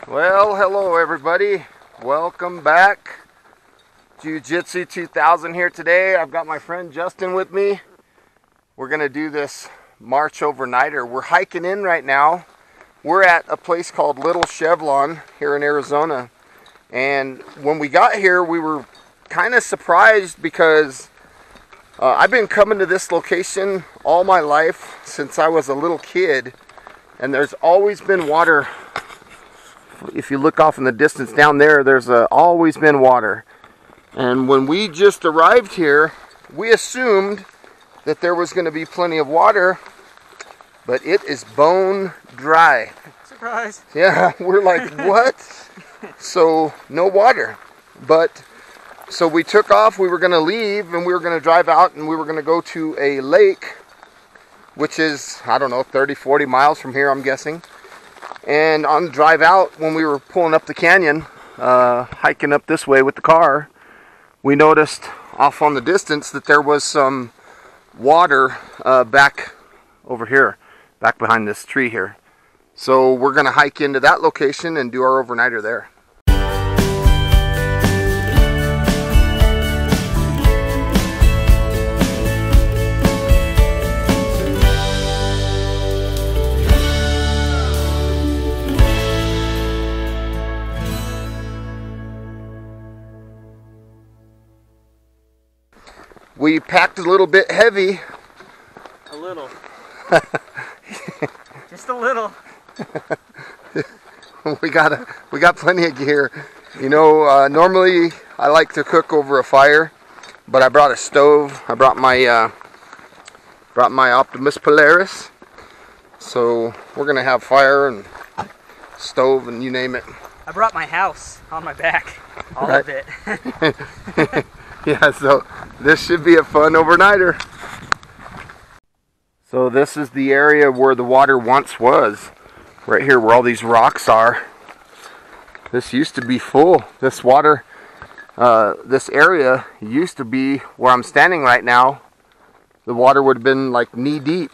Well, hello everybody. Welcome back. Jiu-Jitsu 2000 here today. I've got my friend Justin with me. We're going to do this March overnighter. We're hiking in right now. We're at a place called Little Chevlon here in Arizona. And when we got here, we were kind of surprised because I've been coming to this location all my life since I was a little kid. And there's always been water. If you look off in the distance down there, there's always been water. And when we just arrived here, we assumed that there was going to be plenty of water, but it is bone dry. Surprise! Yeah, we're like, what? So, no water. But, so we took off, we were going to leave, and we were going to drive out, and we were going to go to a lake, which is, I don't know, 30, 40 miles from here, I'm guessing. And on the drive out, when we were pulling up the canyon, hiking up this way with the car, we noticed off on the distance that there was some water back over here, back behind this tree here. So we're going to hike into that location and do our overnighter there. We packed a little bit heavy. A little. Just a little. We got plenty of gear. You know, normally I like to cook over a fire, but I brought a stove. I brought my Optimus Polaris. So we're gonna have fire and stove and you name it. I brought my house on my back, all right. of it. Yeah, so this should be a fun overnighter. So this is the area where the water once was. Right here where all these rocks are. This used to be full. This water, this area used to be where I'm standing right now. The water would have been like knee deep.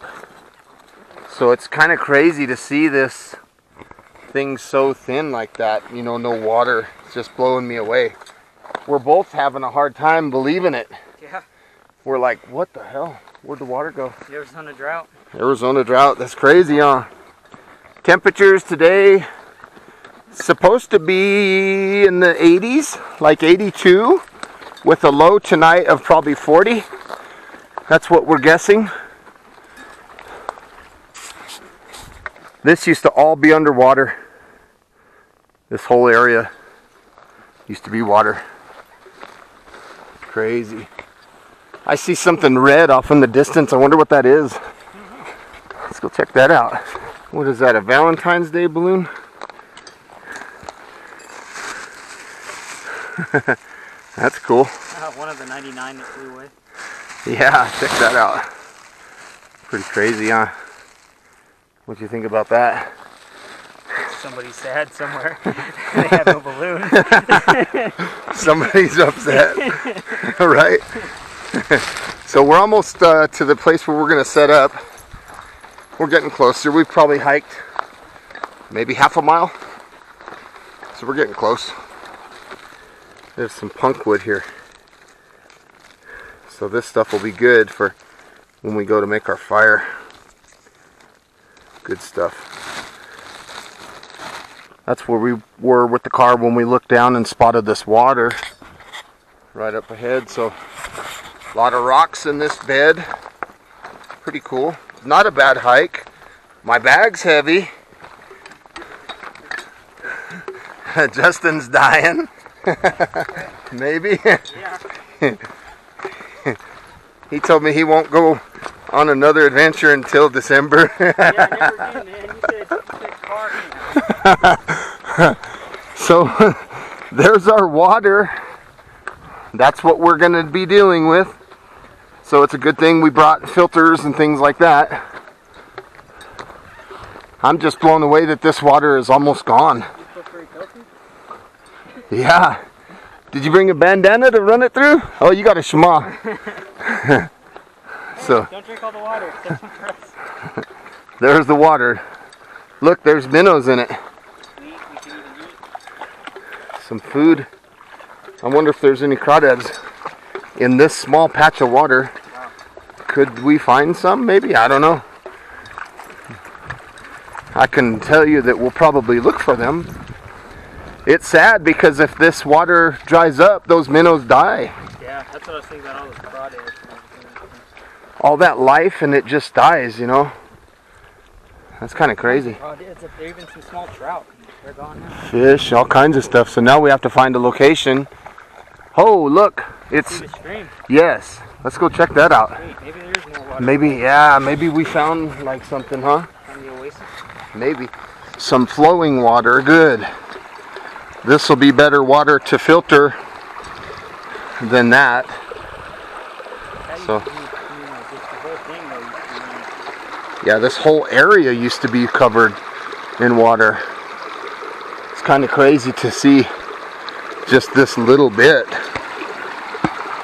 So it's kind of crazy to see this thing so thin like that. You know, no water. It's just blowing me away. We're both having a hard time believing it. Yeah. We're like, what the hell? Where'd the water go? The Arizona drought. Arizona drought. That's crazy, huh? Temperatures today supposed to be in the 80s, like 82, with a low tonight of probably 40. That's what we're guessing. This used to all be underwater. This whole area used to be water. Crazy. I see something red off in the distance. I wonder what that is. Let's go check that out. What is that, a Valentine's Day balloon? That's cool. One of the 99 that flew away. Yeah, check that out. Pretty crazy, huh? What do you think about that? Somebody's sad somewhere. They have no balloon. Somebody's upset. Right? So we're almost to the place where we're going to set up. We're getting closer. We've probably hiked maybe half a mile. So we're getting close. There's some punk wood here. So this stuff will be good for when we go to make our fire. Good stuff. That's where we were with the car when we looked down and spotted this water right up ahead. So a lot of rocks in this bed. Pretty cool. Not a bad hike. My bag's heavy. Justin's dying. Maybe. Yeah. He told me he won't go on another adventure until December. Yeah, never been, man. You said car. So there's our water. That's what we're going to be dealing with. So it's a good thing we brought filters and things like that. I'm just blown away that this water is almost gone. Yeah. Did you bring a bandana to run it through? Oh, you got a shema. So don't drink all the water. there's the water. Look, there's minnows in it. We can Some food. I wonder if there's any crawdads in this small patch of water. Could we find some? Maybe. I don't know. I can tell you that we'll probably look for them. It's sad because if this water dries up, those minnows die. Yeah, that's what I was thinking about all those crawdads. All that life and it just dies, you know. That's kind of crazy. Crawdads up there, even some small trout. They're gone now. Fish, all kinds of stuff. So now we have to find a location. Oh, look. It's... See the stream. Yes. Let's go check that out. Wait, maybe there is more water. Maybe, yeah, maybe we found like something, huh? On the oasis? Maybe. Some flowing water. Good. This will be better water to filter than that. So, yeah, this whole area used to be covered in water. It's kind of crazy to see just this little bit.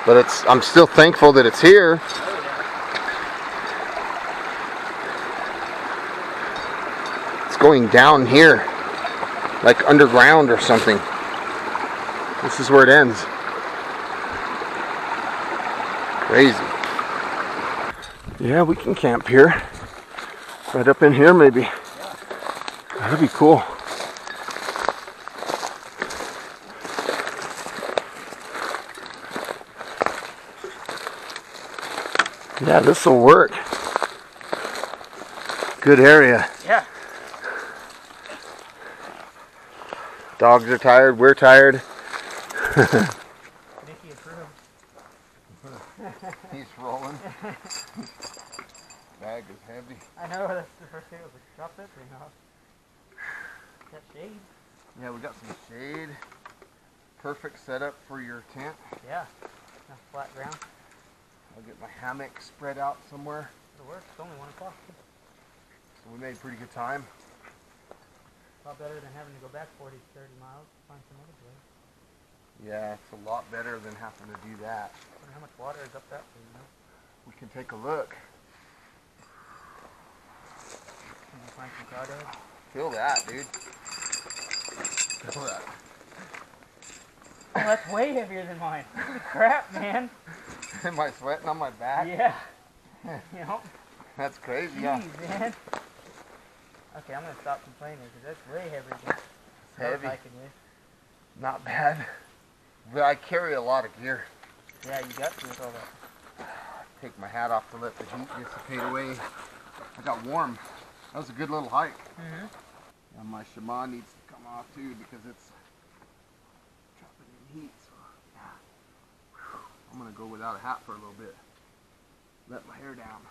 But I'm still thankful that it's here. It's going down here, like underground or something. This is where it ends. Crazy. Yeah, we can camp here. Right up in here, maybe. That'd be cool. Yeah, this will work. Good area. Yeah. Dogs are tired. We're tired. He's rolling. Bag is heavy. I know, that's the first thing I was like, drop that thing off. Got shade. Yeah, we got some shade. Perfect setup for your tent. Yeah. Enough flat ground. I'll get my hammock spread out somewhere. It'll work. It's only 1 o'clock. So we made pretty good time. A lot better than having to go back 40 to 30 miles to find some other place. Yeah, it's a lot better than having to do that. I wonder how much water is up that way, you know? We can take a look. Can you find some crawdads? Feel that, dude. Feel that. Oh, that's way heavier than mine. Holy crap, man. Am I sweating on my back? Yeah. You know? That's crazy, Jeez, huh? man. Okay, I'm going to stop complaining because that's way heavier than Heavy. hiking with. Not bad. But I carry a lot of gear. Yeah, you got to with all that. Take my hat off to let the heat dissipate away. I got warm. That was a good little hike. Mm-hmm. And my shaman needs to come off too because it's dropping in heat. So yeah. I'm gonna go without a hat for a little bit. Let my hair down.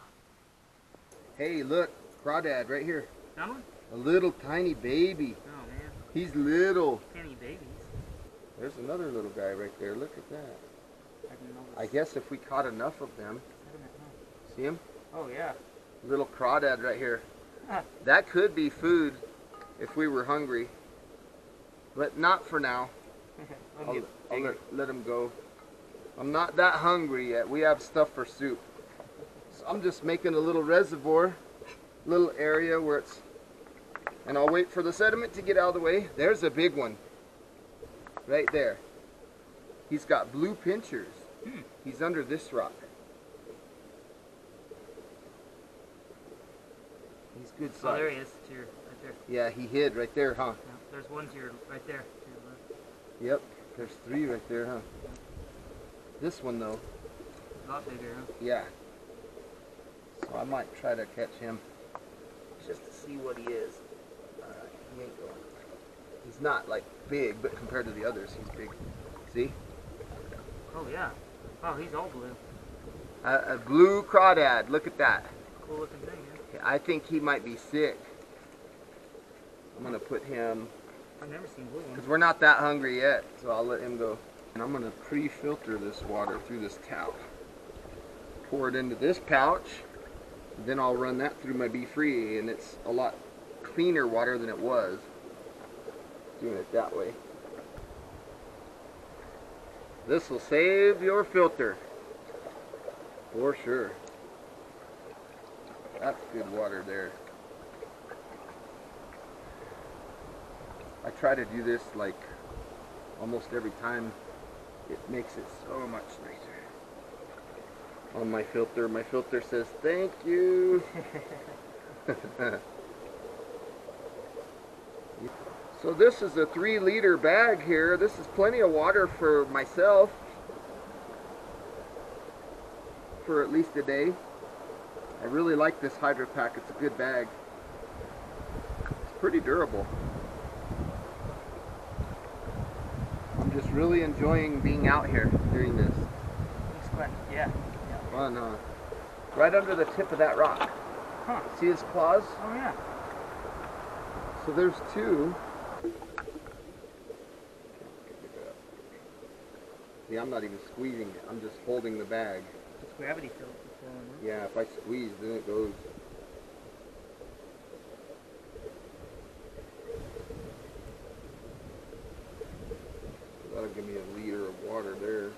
Hey, look, crawdad right here. Found one? A little tiny baby. Oh man. He's little. Penny babies. There's another little guy right there. Look at that. I didn't know I guess if we caught enough of them. I didn't know. See him? Oh yeah. Little crawdad right here. Ah. That could be food if we were hungry. But not for now. I'll let him go. I'm not that hungry yet. We have stuff for soup. So I'm just making a little reservoir, little area where it's, and I'll wait for the sediment to get out of the way. There's a big one. Right there. He's got blue pinchers. He's under this rock. He's good size. Oh, there he is. To your, right there. Yeah, he hid right there, huh? Yeah, there's one to your, right there. To your left. Yep. There's 3 right there, huh? This one though. A lot bigger, huh? Yeah. So I might try to catch him just to see what he is. He ain't going. He's not like big, but compared to the others, he's big. See? Oh yeah. Oh, he's all blue. A blue crawdad. Look at that. Cool looking thing, yeah. I think he might be sick. I'm gonna put him, I've never seen blue ones. because we're not that hungry yet, so I'll let him go. And I'm gonna pre-filter this water through this towel. Pour it into this pouch, then I'll run that through my BeFree, and it's a lot cleaner water than it was doing it that way. This will save your filter for sure. That's good water there. I try to do this like almost every time. It makes it so much nicer. On my filter says thank you. So this is a 3-liter bag here. This is plenty of water for myself for at least a day. I really like this Hydrapak. It's a good bag. It's pretty durable. I'm just really enjoying being out here doing this. Looks fun. Yeah. Fun, huh? Right under the tip of that rock. Huh. See his claws? Oh yeah. So there's 2. See, I'm not even squeezing it. I'm just holding the bag. It's gravity field. Yeah, if I squeeze, then it goes. That'll give me a liter of water there.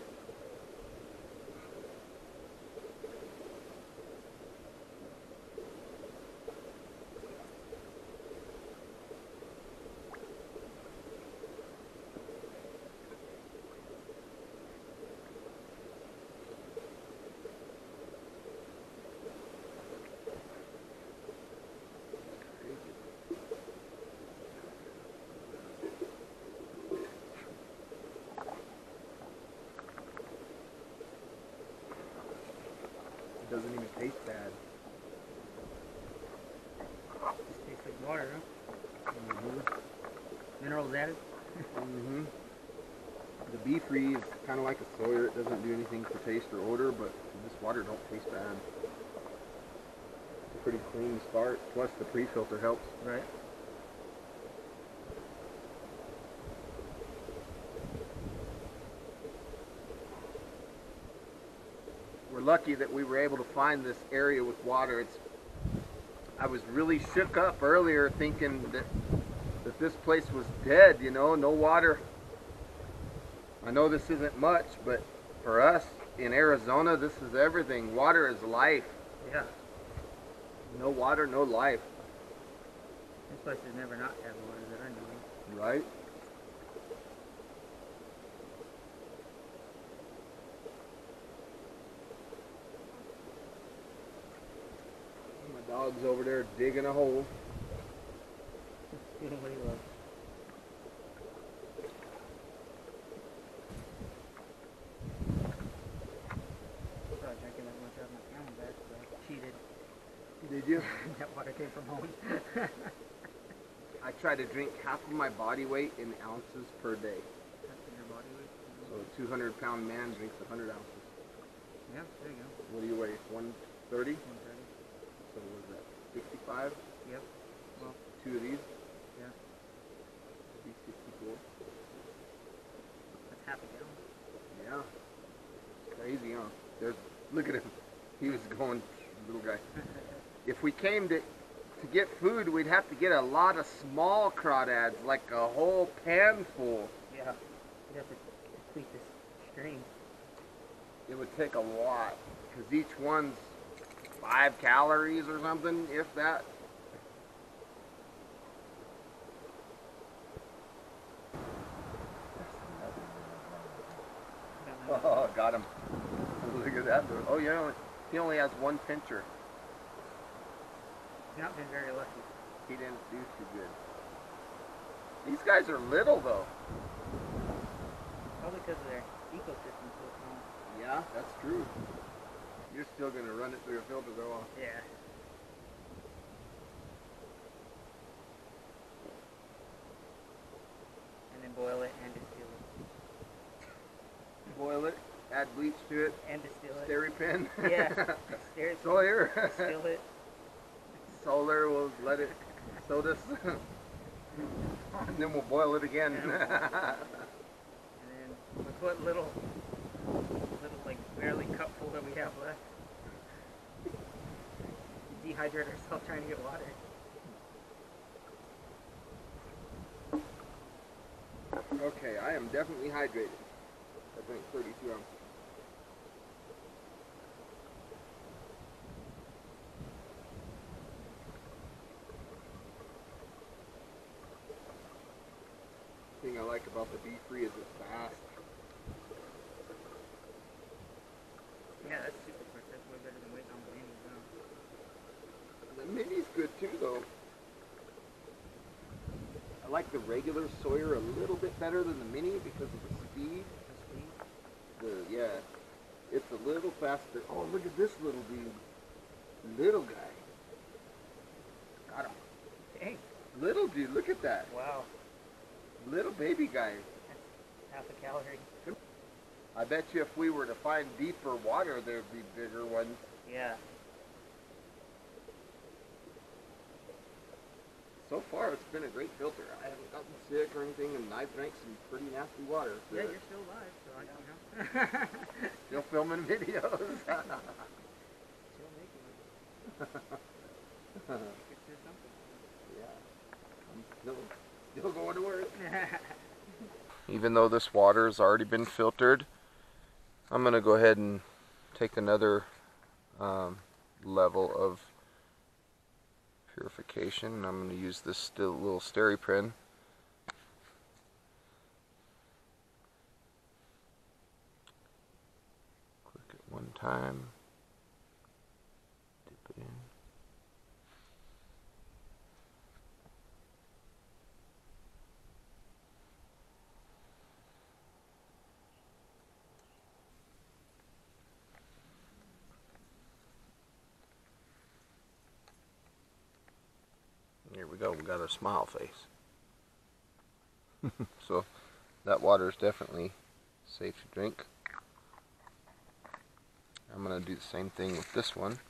Doesn't even taste bad. Just tastes like water, huh? Mm-hmm. Minerals added? Mm-hmm. The BeFree is kind of like a Sawyer. It doesn't do anything for taste or odor, but this water don't taste bad. It's a pretty clean start. Plus the pre-filter helps. Right. We're lucky that we were able to find this area with water. I was really shook up earlier thinking that this place was dead, you know, no water. I know this isn't much, but for us in Arizona, this is everything. Water is life. Yeah. No water, no life. This place has never not had water that I know of. Right? My dog's over there digging a hole. What do you love? I started drinking that much out of my Camelback, so I cheated. Did you? That water came from home. I try to drink half of my body weight in ounces per day. That's in your body weight. So a 200-pound man drinks 100 ounces. Yeah, there you go. What do you weigh? 130? 130. So what is that? 65? Yep. Well, 2 of these? yeah. Be 64. That's half a gallon. Yeah. It's crazy, huh? Look at him. He was going, little guy. If we came to get food, we'd have to get a lot of small crawdads, like a whole pan full. Yeah. You'd have to tweak this stream. It would take a lot, because each one's 5 calories or something, if that. Oh, got him. Look at that. Oh, yeah, he only has 1 pincher. He's not been very lucky. He didn't do too good. These guys are little, though. Probably because of their ecosystem so small. Yeah, that's true. You're still going to run it through your filter, though, huh? Yeah. And then boil it and distill it. Boil it, add bleach to it, And distill it. Steri-Pen. Yeah. Sawyer. Distill it. Solar will let it soda, and then we'll boil it again. And then with what little like barely cupful that we have left, dehydrate ourselves trying to get water. Okay, I am definitely hydrated. I drank 32 ounces. I like about the BeFree is it's fast. Yeah, that's super quick. That's way better than waiting on the mini. The mini's good too, though. I like the regular Sawyer a little bit better than the mini because of the speed. Yeah, it's a little faster. Oh, look at this little dude. Little guy. Got him. Dang. Little dude, look at that. Wow. Little baby guy. Half a calorie. I bet you if we were to find deeper water, there'd be bigger ones. Yeah. So far, it's been a great filter. I haven't gotten sick or anything, and I've drank some pretty nasty water. So yeah, you're still alive, so I don't know. Still filming videos. Still making it. You could do something. Yeah. I'm still going to work. Even though this water has already been filtered, I'm going to go ahead and take another level of purification. I'm going to use this little Steri-Pen. Click it one time. Dip it in. Here we go, we got a smile face. So that water is definitely safe to drink. I'm going to do the same thing with this one.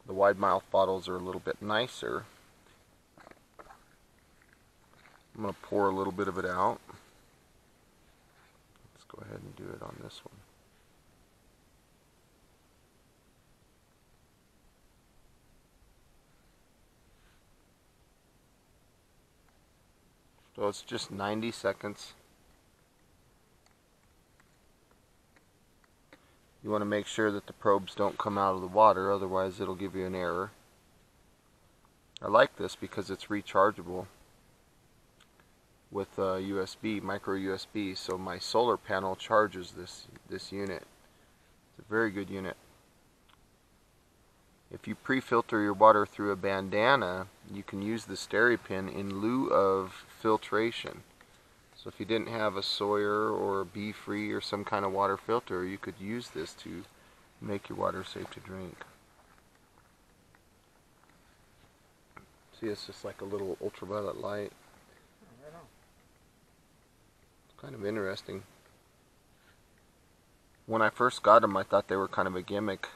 The wide mouth bottles are a little bit nicer. I'm going to pour a little bit of it out. Let's go ahead and do it on this one. So it's just 90 seconds. You want to make sure that the probes don't come out of the water, otherwise it'll give you an error. I like this because it's rechargeable with USB, micro USB, so my solar panel charges this unit. It's a very good unit. If you pre-filter your water through a bandana, you can use the Steri-Pen in lieu of filtration. So if you didn't have a Sawyer or a BeFree or some kind of water filter, you could use this to make your water safe to drink. See, it's just like a little ultraviolet light. It's kind of interesting. When I first got them, I thought they were kind of a gimmick.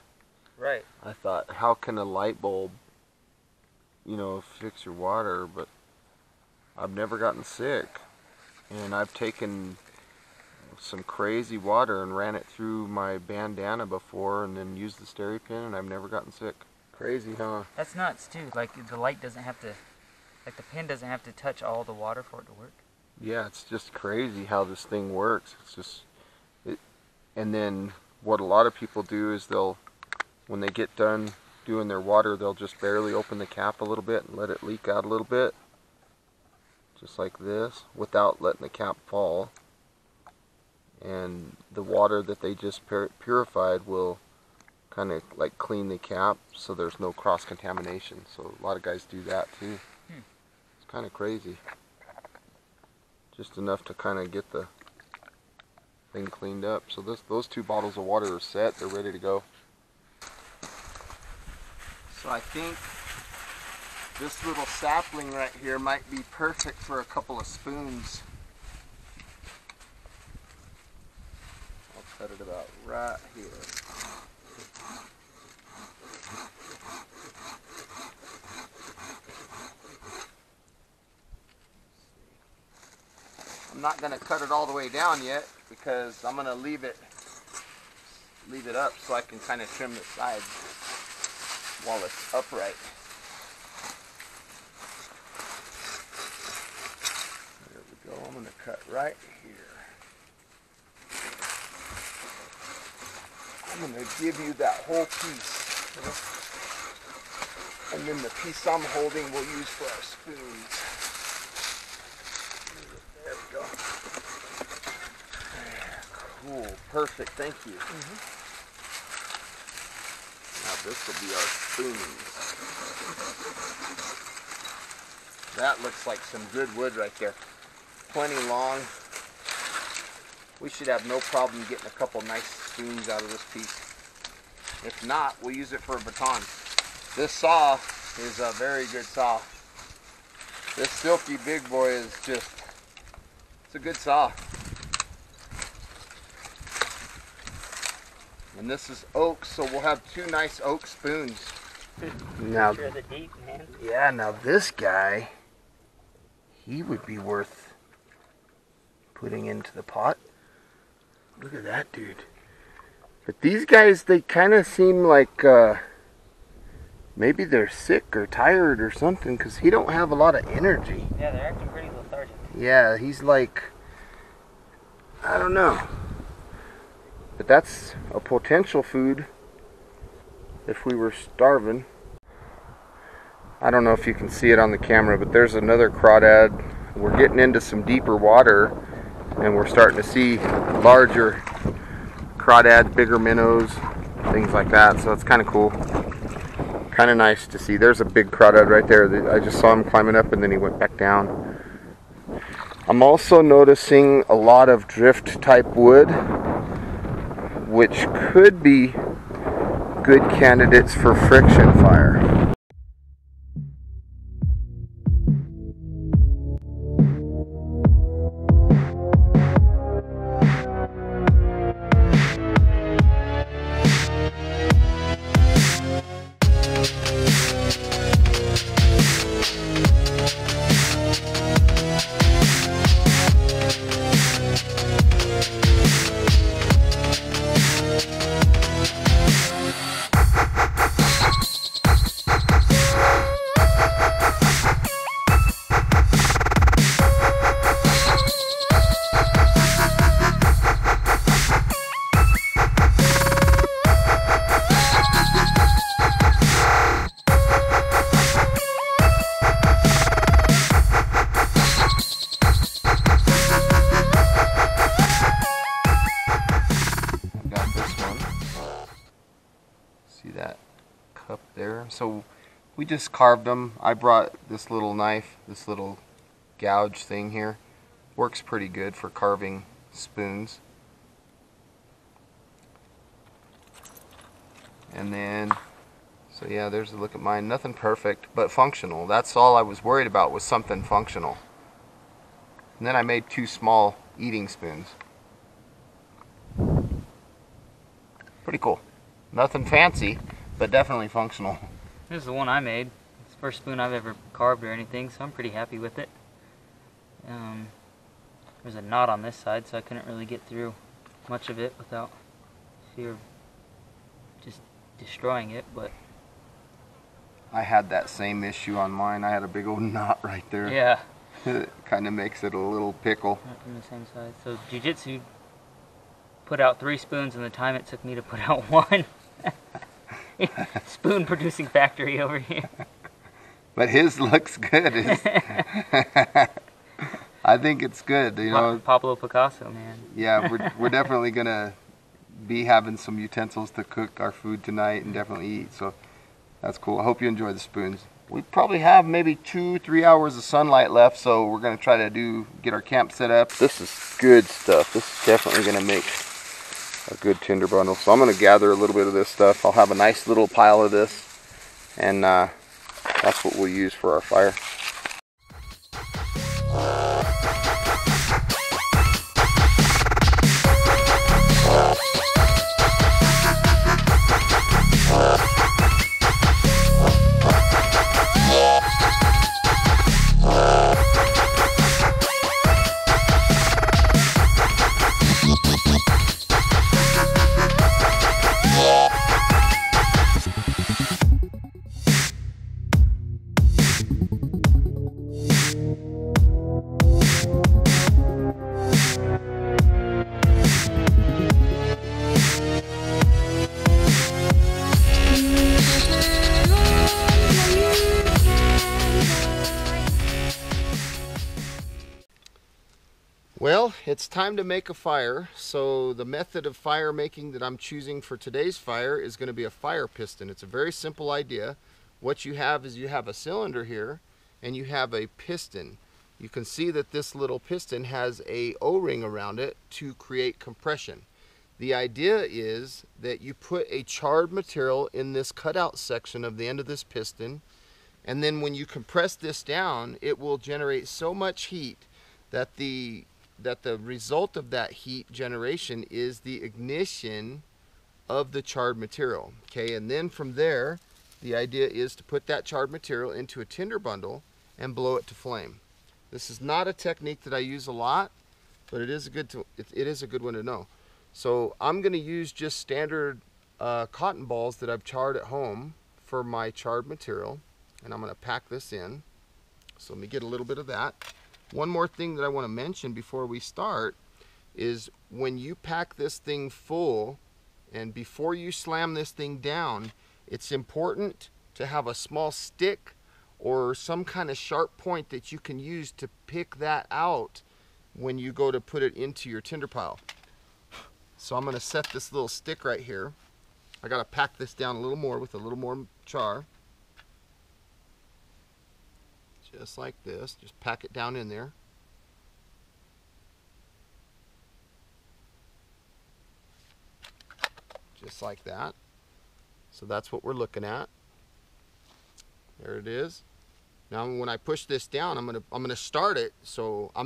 Right. I thought, how can a light bulb, you know, fix your water? But I've never gotten sick. And I've taken some crazy water and ran it through my bandana before and then used the Steri-Pen, and I've never gotten sick. Crazy, huh? That's nuts, too. Like, the light doesn't have to, like, the pen doesn't have to touch all the water for it to work. Yeah, it's just crazy how this thing works. It's just, and then what a lot of people do is they'll, when they get done doing their water, they'll just barely open the cap a little bit and let it leak out a little bit. Just like this, without letting the cap fall. And the water that they just purified will kind of like clean the cap so there's no cross-contamination. So a lot of guys do that too. It's kind of crazy. Just enough to kind of get the thing cleaned up. So those two bottles of water are set. They're ready to go. So I think this little sapling right here might be perfect for a couple of spoons. I'll cut it about right here. I'm not going to cut it all the way down yet because I'm going to leave it up so I can kind of trim the sides while it's upright. There we go. I'm going to cut right here. I'm going to give you that whole piece. And then the piece I'm holding we'll use for our spoons. There we perfect. Thank you. Now this will be our spoons. That looks like some good wood right there. Plenty long. We should have no problem getting a couple nice spoons out of this piece. If not, we'll use it for a baton. This saw is a very good saw. This Silky Big Boy is just, it's a good saw. And this is oak, so we'll have 2 nice oak spoons. Now, Sure the deep, man. yeah, now this guy, he would be worth putting into the pot. Look at that dude. But these guys, they kind of seem like maybe they're sick or tired or something, because he don't have a lot of energy. Yeah, they're acting pretty lethargic. Yeah, he's like, I don't know. But that's a potential food if we were starving. I don't know if you can see it on the camera, but there's another crawdad. We're getting into some deeper water, and we're starting to see larger crawdads, bigger minnows, things like that. So it's kind of cool. Kind of nice to see. There's a big crawdad right there. I just saw him climbing up and then he went back down. I'm also noticing a lot of drift type wood, which could be good candidates for friction fire. So we just carved them. I brought this little knife, this little gouge thing here. Works pretty good for carving spoons. And then, so yeah, there's a look at mine. Nothing perfect, but functional. That's all I was worried about, was something functional. And then I made 2 small eating spoons. Pretty cool. Nothing fancy, but definitely functional. This is the one I made. It's the first spoon I've ever carved or anything, so I'm pretty happy with it. There's a knot on this side, so I couldn't really get through much of it without fear of just destroying it, but... I had that same issue on mine. I had a big old knot right there. Yeah. It kind of makes it a little pickle. Not from the same side. So Jiu-Jitsu put out 3 spoons in the time it took me to put out 1. Spoon producing factory over here. But his looks good. I think it's good, you know. Pablo Picasso, man. Yeah, we're definitely gonna be having some utensils to cook our food tonight and definitely eat. So that's cool. I hope you enjoy the spoons. We probably have maybe 2-3 hours of sunlight left, so we're gonna try to get our camp set up. This is good stuff. This is definitely gonna make a good tinder bundle. So I'm going to gather a little bit of this stuff. I'll have a nice little pile of this, and that's what we'll use for our fire. Well, it's time to make a fire. So the method of fire making that I'm choosing for today's fire is going to be a fire piston. It's a very simple idea. What you have is you have a cylinder here and you have a piston. You can see that this little piston has a O-ring around it to create compression. The idea is that you put a charred material in this cutout section of the end of this piston, and then when you compress this down, it will generate so much heat that the result of that heat generation is the ignition of the charred material. Okay, and then from there, the idea is to put that charred material into a tinder bundle and blow it to flame. This is not a technique that I use a lot, but it is a good one to know. So I'm going to use just standard cotton balls that I've charred at home for my charred material, and I'm going to pack this in. So let me get a little bit of that. One more thing that I want to mention before we start is when you pack this thing full and before you slam this thing down, it's important to have a small stick or some kind of sharp point that you can use to pick that out when you go to put it into your tinder pile. So I'm going to set this little stick right here. I got to pack this down a little more with a little more char. Just like this. Just pack it down in there. Just like that. So that's what we're looking at. There it is. Now when I push this down, I'm gonna start it. So I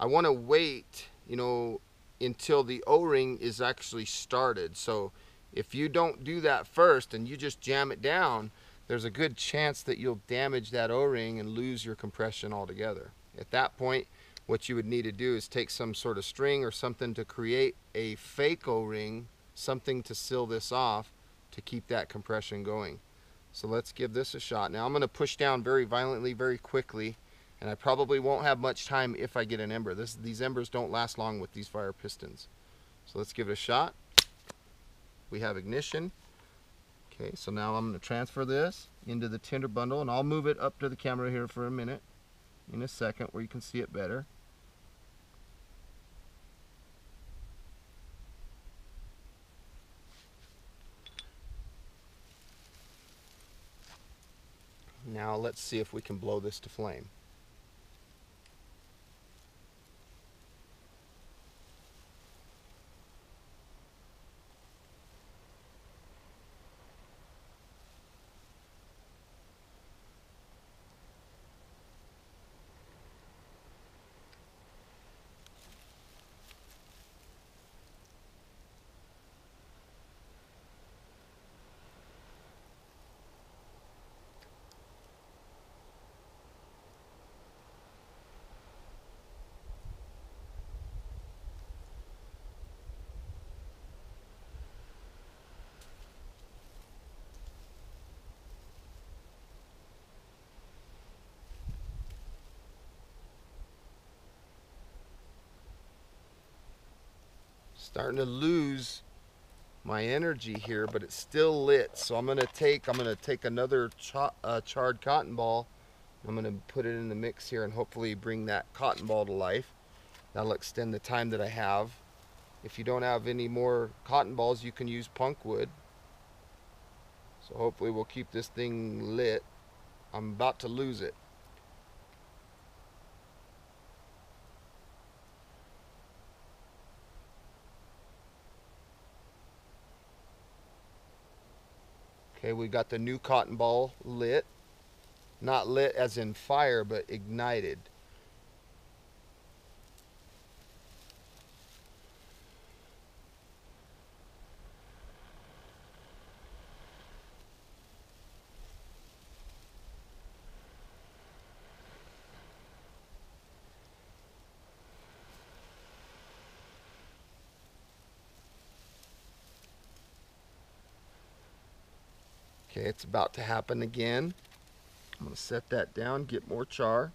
want to wait, until the O-ring is actually started. So if you don't do that first and you just jam it down, there's a good chance that you'll damage that O-ring and lose your compression altogether. At that point, what you would need to do is take some sort of string or something to create a fake O-ring, something to seal this off to keep that compression going. So let's give this a shot. Now I'm going to push down very violently, very quickly, and I probably won't have much time if I get an ember. These embers don't last long with these fire pistons. So let's give it a shot. We have ignition. Okay, so now I'm going to transfer this into the tinder bundle, and I'll move it up to the camera here for a minute in a second where you can see it better. Now let's see if we can blow this to flame. Starting to lose my energy here, but it's still lit. So I'm gonna take another charred cotton ball. I'm gonna put it in the mix here and hopefully bring that cotton ball to life. That'll extend the time that I have. If you don't have any more cotton balls, you can use punk wood. So hopefully we'll keep this thing lit. I'm about to lose it. Okay, we got the new cotton ball lit. Not lit as in fire, but ignited. Okay, it's about to happen again. I'm going to set that down, get more char.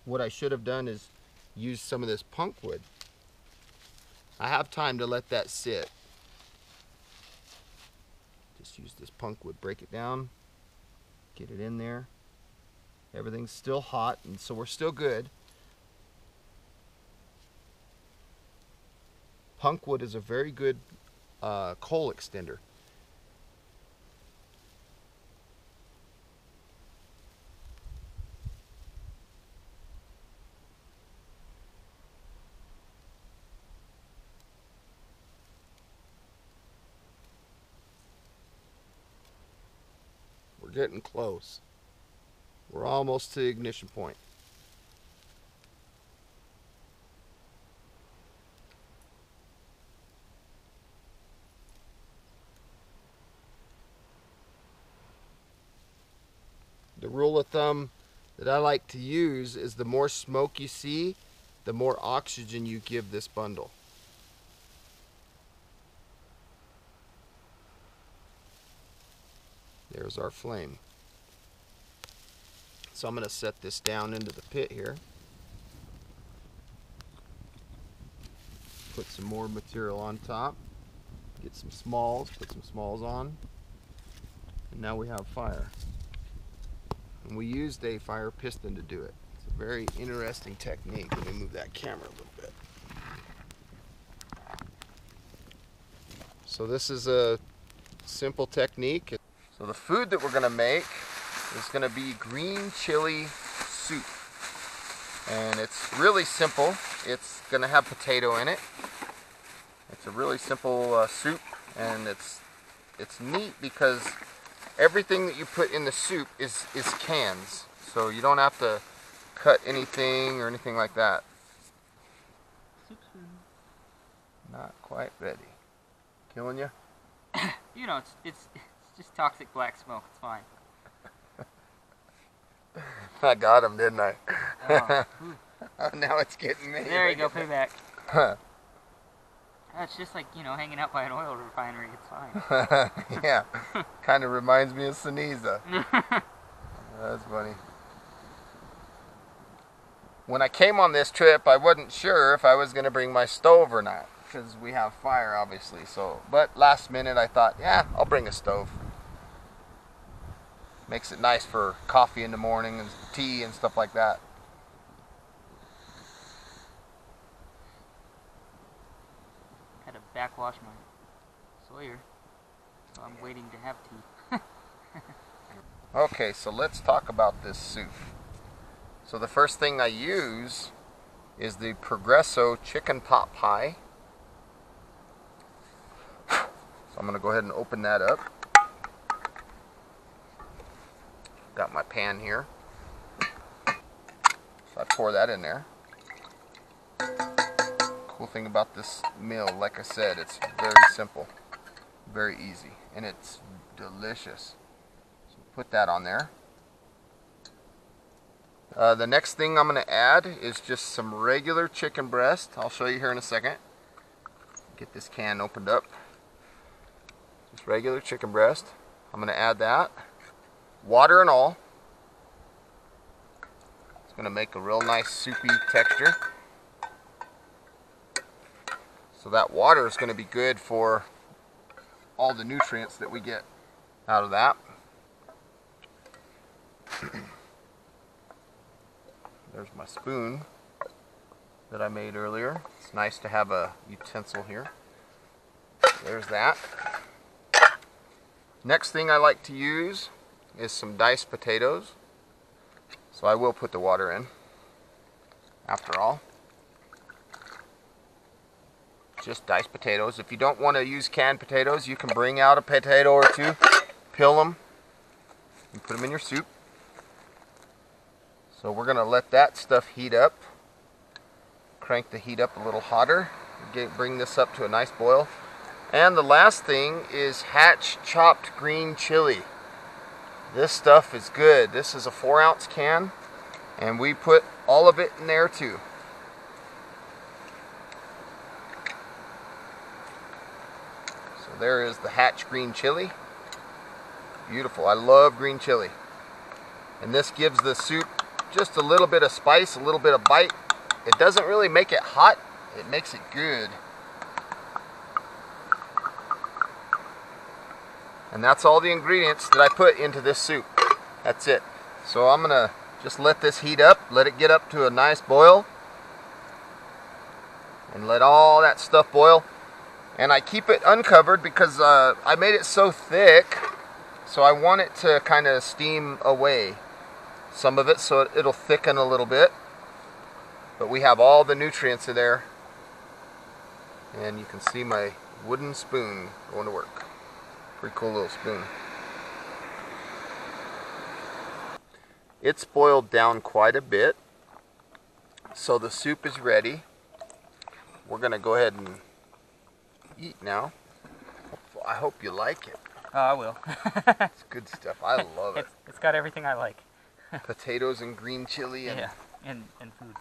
What I should have done is use some of this punk wood. I have time to let that sit. Just use this punk wood, break it down, get it in there. Everything's still hot, and so we're still good. Punk wood is a very good coal extender. We're getting close. We're almost to the ignition point. The rule of thumb that I like to use is the more smoke you see, the more oxygen you give this bundle. There's our flame. So I'm going to set this down into the pit here. Put some more material on top. Get some smalls, put some smalls on. And now we have fire. And we used a fire piston to do it. It's a very interesting technique. Let me move that camera a little bit. So this is a simple technique. So the food that we're going to make is going to be green chili soup. And it's really simple. It's going to have potato in it. It's a really simple soup, and it's neat because everything that you put in the soup is cans. So you don't have to cut anything or anything like that. Soup's ready. Not quite ready. Killing you? You know, it's just toxic black smoke. It's fine. I got him, didn't I? Oh, now it's getting me. there you go, payback. It's just like, you know, hanging out by an oil refinery. It's fine. Yeah, kind of reminds me of Saniza. That's funny. When I came on this trip, I wasn't sure if I was going to bring my stove or not, because we have fire, obviously. So, but last minute I thought, yeah, I'll bring a stove. Makes it nice for coffee in the morning and tea and stuff like that. Had to backwash my Sawyer, so I'm waiting to have tea. Okay, so let's talk about this soup. So the first thing I use is the Progresso chicken pot pie. So I'm going to go ahead and open that up. Got my pan here. So I pour that in there. Cool thing about this meal, like I said, it's very simple, very easy, and it's delicious. So put that on there. The next thing I'm going to add is just some regular chicken breast. I'll show you here in a second. Get this can opened up. Just regular chicken breast. I'm going to add that. Water and all. It's going to make a real nice soupy texture. So that water is going to be good for all the nutrients that we get out of that. There's my spoon that I made earlier. It's nice to have a utensil here. There's that. Next thing I like to use is some diced potatoes. So I will put the water in after all. Just diced potatoes. If you don't want to use canned potatoes, you can bring out a potato or two, peel them, and put them in your soup. So we're going to let that stuff heat up. Crank the heat up a little hotter. Bring this up to a nice boil. And the last thing is Hatch chopped green chili. This stuff is good. This is a 4-ounce can, and we put all of it in there too. So there is the Hatch green chili. Beautiful. I love green chili. And this gives the soup just a little bit of spice, a little bit of bite. It doesn't really make it hot. It makes it good. And that's all the ingredients that I put into this soup. That's it. So I'm going to just let this heat up, let it get up to a nice boil, and let all that stuff boil. And I keep it uncovered because I made it so thick, so I want it to kind of steam away some of it so it'll thicken a little bit. But we have all the nutrients in there. And you can see my wooden spoon going to work. Pretty cool little spoon. It's boiled down quite a bit. So the soup is ready. We're going to go ahead and eat now. I hope you like it. Oh, I will. It's good stuff. I love it. It's got everything I like. Potatoes and green chili. And yeah, and food.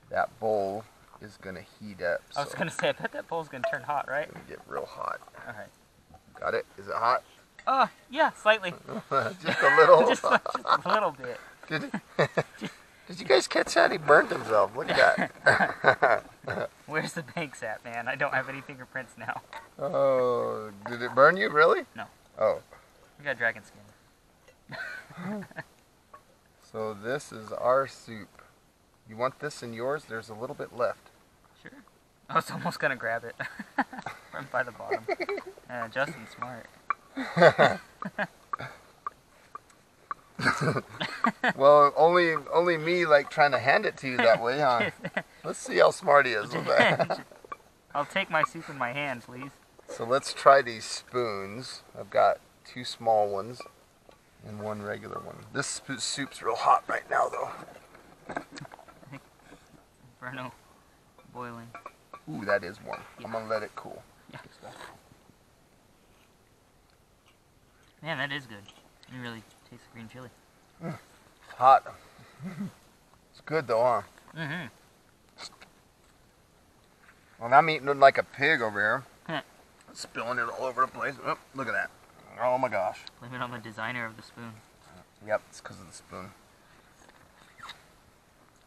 That bowl is going to heat up. I was going to say, I bet that bowl's going to turn hot, right? It's going to get real hot. All right. Got it? Is it hot? Oh, yeah, slightly. Just a little? just a little bit. Did you guys catch that? He burned himself. Look at that. Where's the banks at, man? I don't have any fingerprints now. Oh, did it burn you, really? No. Oh. We got dragon skin. So this is our soup. You want this in yours? There's a little bit left. Sure. I was almost going to grab it. Right by the bottom. Justin's smart. Well, only me like trying to hand it to you that way, huh? Let's see how smart he is with that. I'll take my soup in my hand, please. So let's try these spoons. I've got 2 small ones and 1 regular one. This soup's real hot right now, though. I think Inferno boiling. Ooh, that is warm. Yeah. I'm gonna let it cool. Yeah. Man, that is good. You really taste the green chili. It's hot. It's good though, huh? Mm-hmm. Well, I'm eating it like a pig over here. Spilling it all over the place. Oh, look at that. Oh my gosh. Blame it on the designer of the spoon. Yep, it's because of the spoon.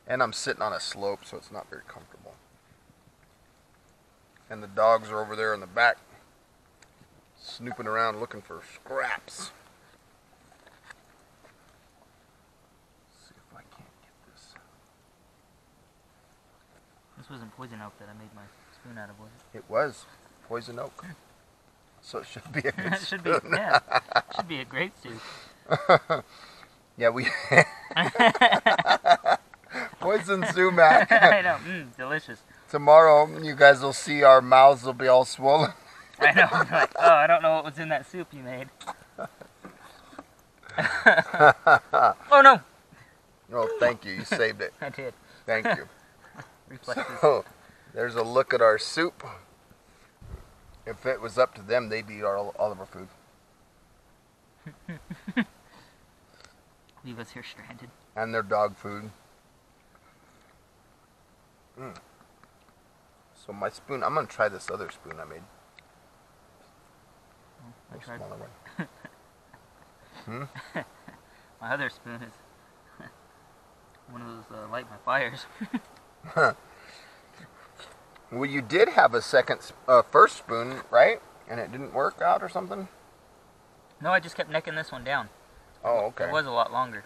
And I'm sitting on a slope, so it's not very comfortable. And the dogs are over there in the back, snooping around looking for scraps. Let's see if I can't get this. This wasn't poison oak that I made my spoon out of, was it? It was poison oak. So it should be a good It should spoon. be, yeah. Should be a great soup. Yeah, we poison sumac. I know, delicious. Tomorrow, you guys will see our mouths will be all swollen. I know. I'm like, oh, I don't know what was in that soup you made. Oh no! Oh, thank you. You saved it. I did. Thank you. Reflexes. So, there's a look at our soup. If it was up to them, they'd eat all of our food. Leave us here stranded. And their dog food. So my spoon, I'm going to try this other spoon I made. I tried. Smaller one. My other spoon is one of those light my fires. Well, you did have a first spoon, right? And it didn't work out or something? No, I just kept necking this one down. Oh, okay. It was a lot longer.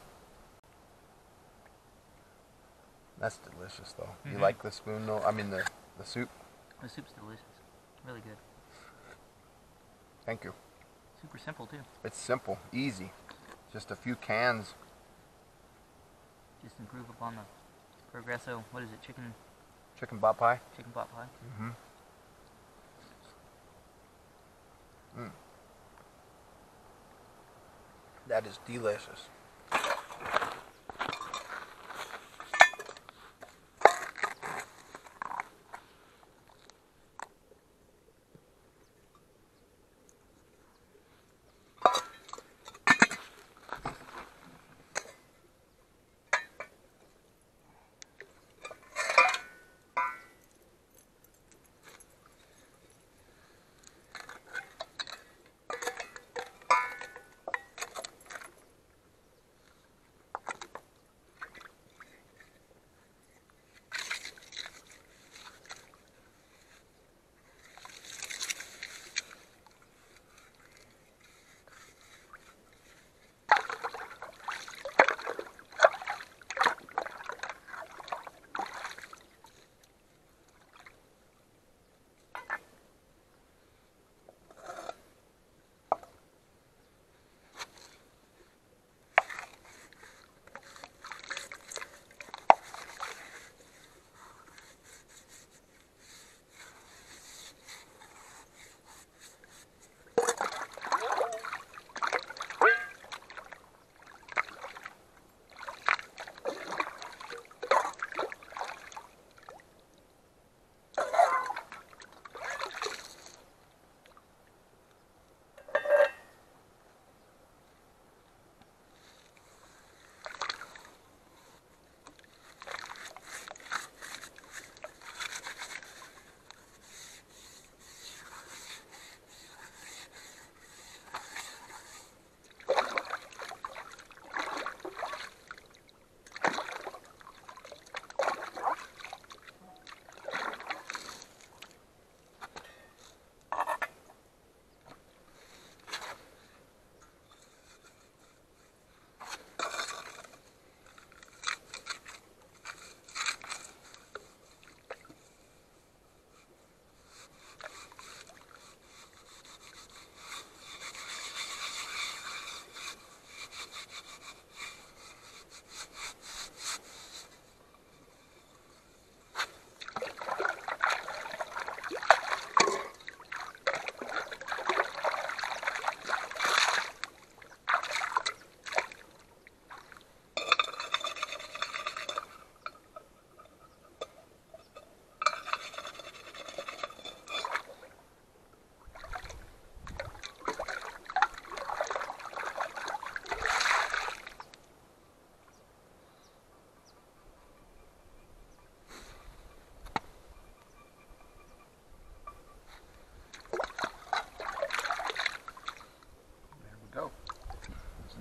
That's delicious, though. You like the spoon, though? I mean, the soup? The soup's delicious. Really good. Thank you. Super simple, too. It's simple, easy. Just a few cans. Just improve upon the Progresso, what is it, chicken pot pie? Chicken pot pie? That is delicious.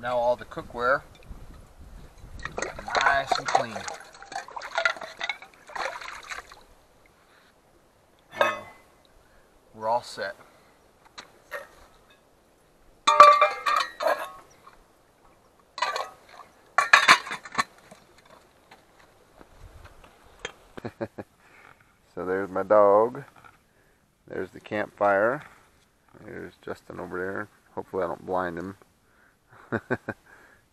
Now all the cookware nice and clean. We're all set. So there's my dog. There's the campfire. There's Justin over there. Hopefully I don't blind him.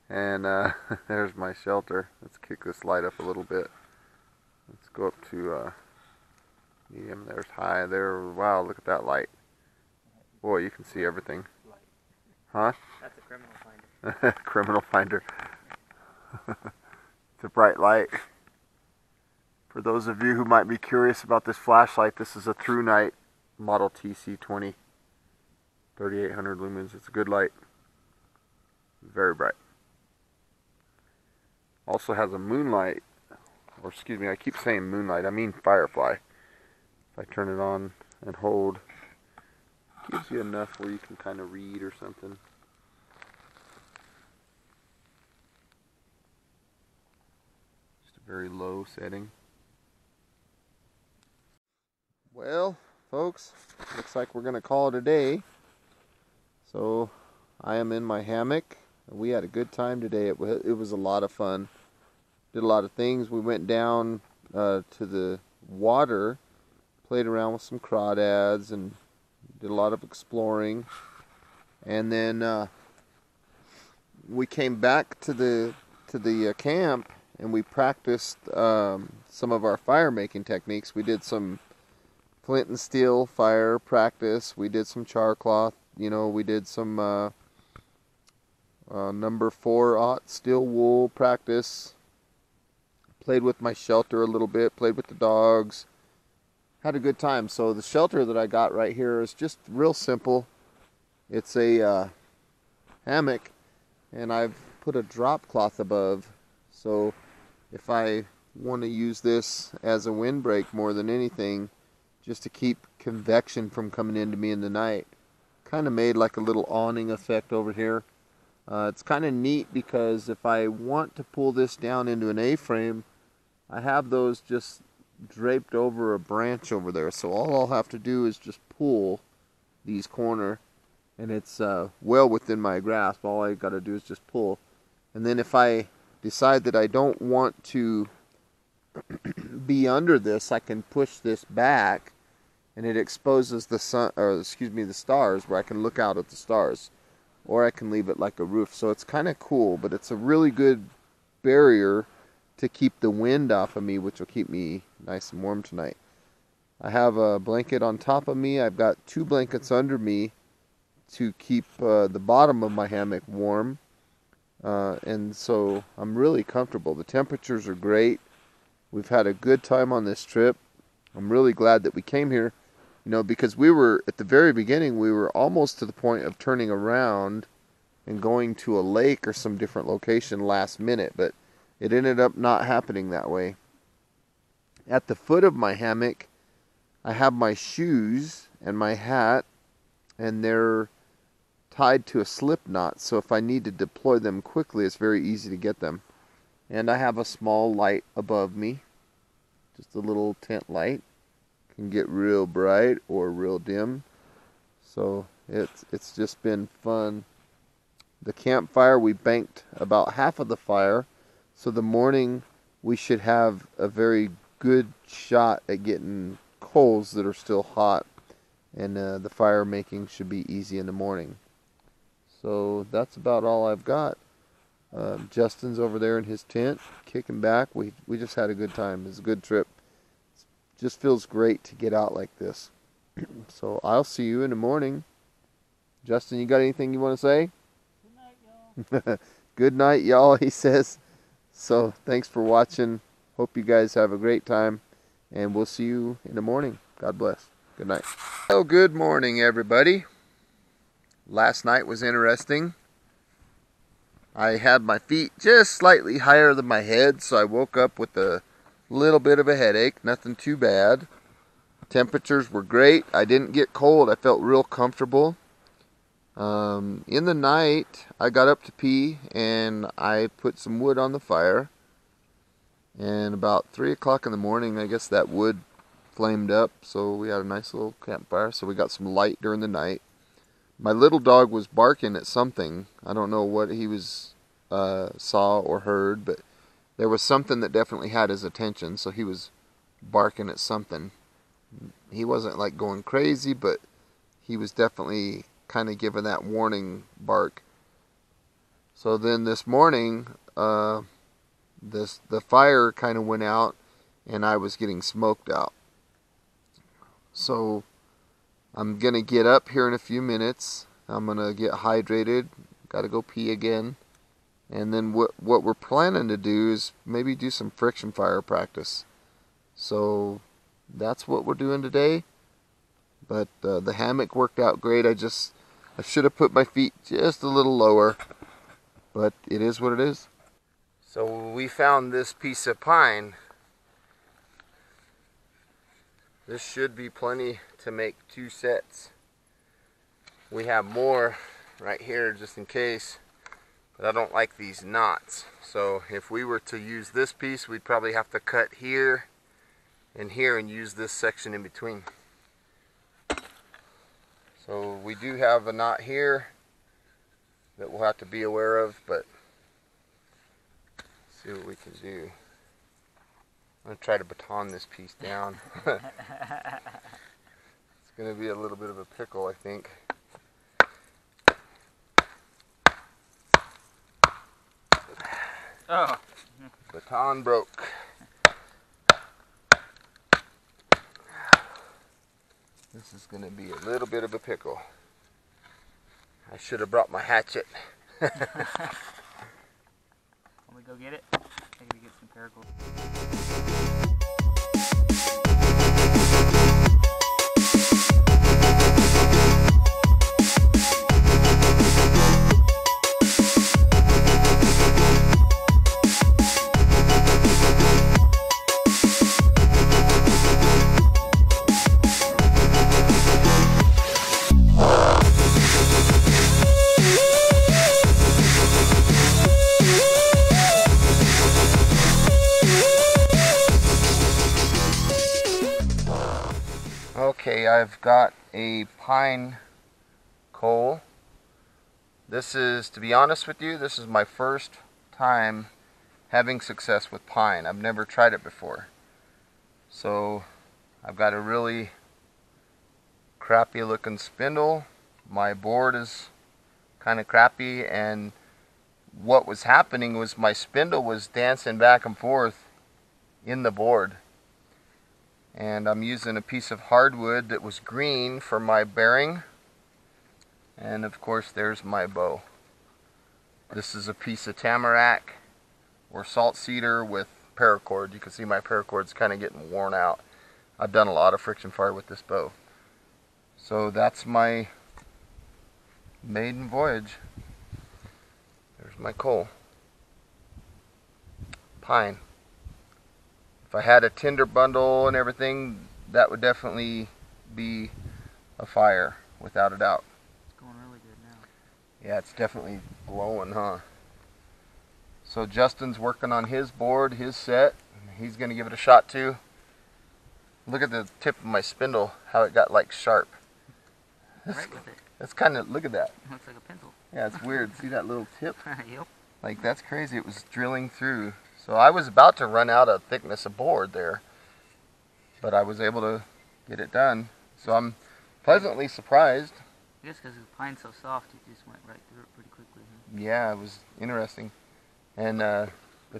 And there's my shelter. Let's kick this light up a little bit. Let's go up to medium. There's high there. Wow, look at that light. Boy, you can see everything. Huh? That's a criminal finder. Criminal finder. It's a bright light. For those of you who might be curious about this flashlight, this is a Through Night Model TC20. 3800 lumens. It's a good light. Very bright. Also has a moonlight, or excuse me, I keep saying moonlight, I mean firefly. If I turn it on and hold, it gives you enough where you can kind of read or something. Just a very low setting. Well, folks, looks like we're going to call it a day. So, I am in my hammock. We had a good time today. It was a lot of fun. Did a lot of things. We went down to the water, played around with some crawdads, and did a lot of exploring. And then we came back to the camp, and we practiced some of our fire making techniques. We did some flint and steel fire practice. We did some char cloth. You know, we did some number 4/0 steel wool practice. Played with my shelter a little bit. Played with the dogs. Had a good time. So the shelter that I got right here is just real simple. It's a hammock, and I've put a drop cloth above. So if I want to use this as a windbreak more than anything, just to keep convection from coming into me in the night. Kind of made like a little awning effect over here. It's kind of neat because if I want to pull this down into an A-frame, I have those just draped over a branch over there. So all I'll have to do is just pull these corner, and it's well within my grasp. All I got to do is just pull. And then if I decide that I don't want to be under this, I can push this back, and it exposes the sun, or excuse me, the stars, where I can look out at the stars. Or I can leave it like a roof. So it's kind of cool, but it's a really good barrier to keep the wind off of me, which will keep me nice and warm tonight. I have a blanket on top of me. I've got 2 blankets under me to keep the bottom of my hammock warm. And so I'm really comfortable. The temperatures are great. We've had a good time on this trip. I'm really glad that we came here. You know, because we were, at the very beginning, we were almost to the point of turning around and going to a lake or some different location last minute, but it ended up not happening that way. At the foot of my hammock, I have my shoes and my hat, and they're tied to a slip knot, so if I need to deploy them quickly, it's very easy to get them. And I have a small light above me, just a little tent light. Can get real bright or real dim, so it's just been fun. The campfire, we banked about half of the fire, so the morning we should have a very good shot at getting coals that are still hot, and the fire making should be easy in the morning. So that's about all I've got. Justin's over there in his tent kicking back. We just had a good time. It was a good trip. Just feels great to get out like this. So I'll see you in the morning. Justin, you got anything you want to say? Good night, y'all. Good night, y'all, he says. So thanks for watching. Hope you guys have a great time, and we'll see you in the morning. God bless. Good night. Well, good morning, everybody. Last night was interesting. I had my feet just slightly higher than my head, so I woke up with a little bit of a headache, nothing too bad. Temperatures were great. I didn't get cold. I felt real comfortable. In the night, I got up to pee and I put some wood on the fire. And about 3 o'clock in the morning, I guess that wood flamed up. So we had a nice little campfire. So we got some light during the night. My little dog was barking at something. I don't know what he was saw or heard, but there was something that definitely had his attention. So he was barking at something. He wasn't like going crazy, but he was definitely kind of giving that warning bark. So then this morning, the fire kind of went out and I was getting smoked out. So I'm gonna get up here in a few minutes. I'm gonna get hydrated, gotta go pee again, and then what we're planning to do is maybe do some friction fire practice. So that's what we're doing today. But the hammock worked out great. I should have put my feet just a little lower, but it is what it is. So we found this piece of pine. This should be plenty to make 2 sets. We have more right here just in case, but I don't like these knots. So if we were to use this piece, we'd probably have to cut here and here and use this section in between. So we do have a knot here that we'll have to be aware of, but let's see what we can do. I'm going to try to baton this piece down. It's going to be a little bit of a pickle, I think. Oh. Baton broke. This is going to be a little bit of a pickle. I should have brought my hatchet. Let me go get it. I gotta get some paracels. Okay, I've got a pine coal. This is, to be honest with you, this is my first time having success with pine. I've never tried it before. So I've got a really crappy looking spindle. My board is kind of crappy, and what was happening was my spindle was dancing back and forth in the board. And I'm using a piece of hardwood that was green for my bearing. And of course there's my bow. This is a piece of tamarack or salt cedar with paracord. You can see my paracord's kind of getting worn out. I've done a lot of friction fire with this bow. So that's my maiden voyage. There's my coal. Pine. If I had a tinder bundle and everything, that would definitely be a fire, without a doubt. It's going really good now. Yeah, it's definitely glowing, huh? So Justin's working on his board, his set. He's going to give it a shot too. Look at the tip of my spindle, how it got like sharp. Right with it. That's kind of, look at that. It looks like a pencil. Yeah, it's weird. See that little tip? Yep. Like, that's crazy. It was drilling through. So I was about to run out of thickness of board there, but I was able to get it done. So I'm pleasantly surprised. I guess because the pine's so soft, it just went right through it pretty quickly. Huh? Yeah, it was interesting. And the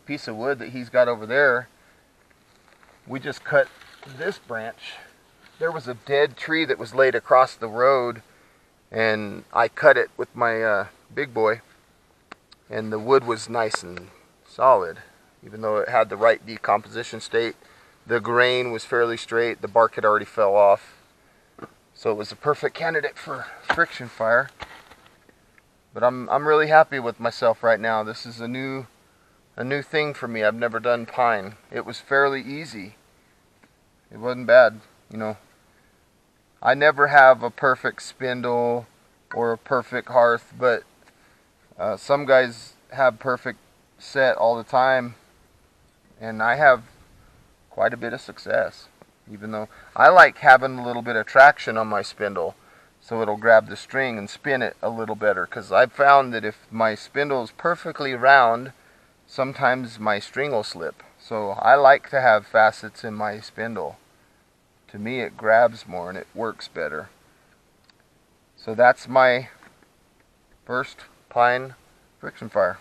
piece of wood that he's got over there, we just cut this branch. There was a dead tree that was laid across the road, and I cut it with my big boy, and the wood was nice and solid. Even though it had the right decomposition state, the grain was fairly straight, the bark had already fell off. So it was a perfect candidate for friction fire. But I'm really happy with myself right now. This is a new thing for me. I've never done pine. It was fairly easy. It wasn't bad, you know. I never have a perfect spindle or a perfect hearth, but some guys have perfect set all the time, and I have quite a bit of success, even though I like having a little bit of traction on my spindle so it'll grab the string and spin it a little better, because I've found that if my spindle is perfectly round, sometimes my string will slip. So I like to have facets in my spindle. To me it grabs more and it works better. So that's my first pine friction fire.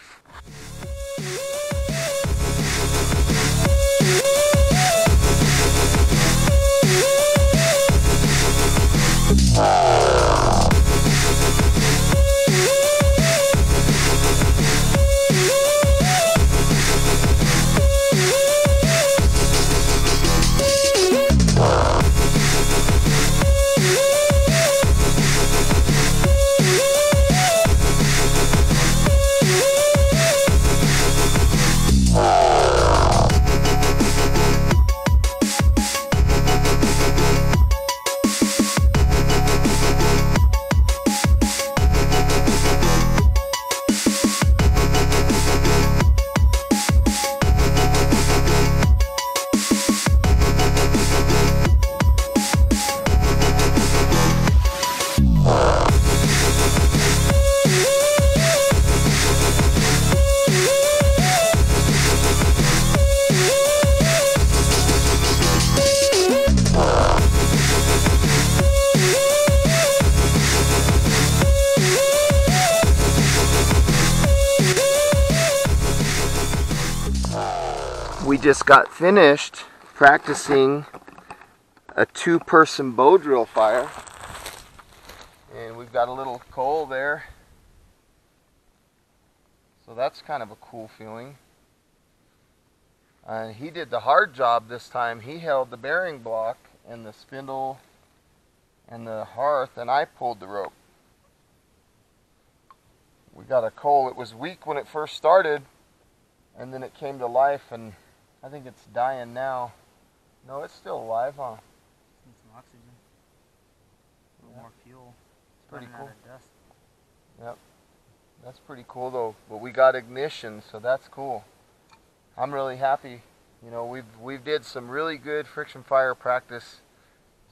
We just got finished practicing a two-person bow drill fire, and we've got a little coal there, so that's kind of a cool feeling. He did the hard job this time. He held the bearing block and the spindle and the hearth, and I pulled the rope. We got a coal. It was weak when it first started, and then it came to life, and I think it's dying now. No, it's still alive, huh? Need some oxygen. A little more fuel. It's pretty cool. Out of dust. Yep. That's pretty cool though. But we got ignition, so that's cool. I'm really happy. You know, we've did some really good friction fire practice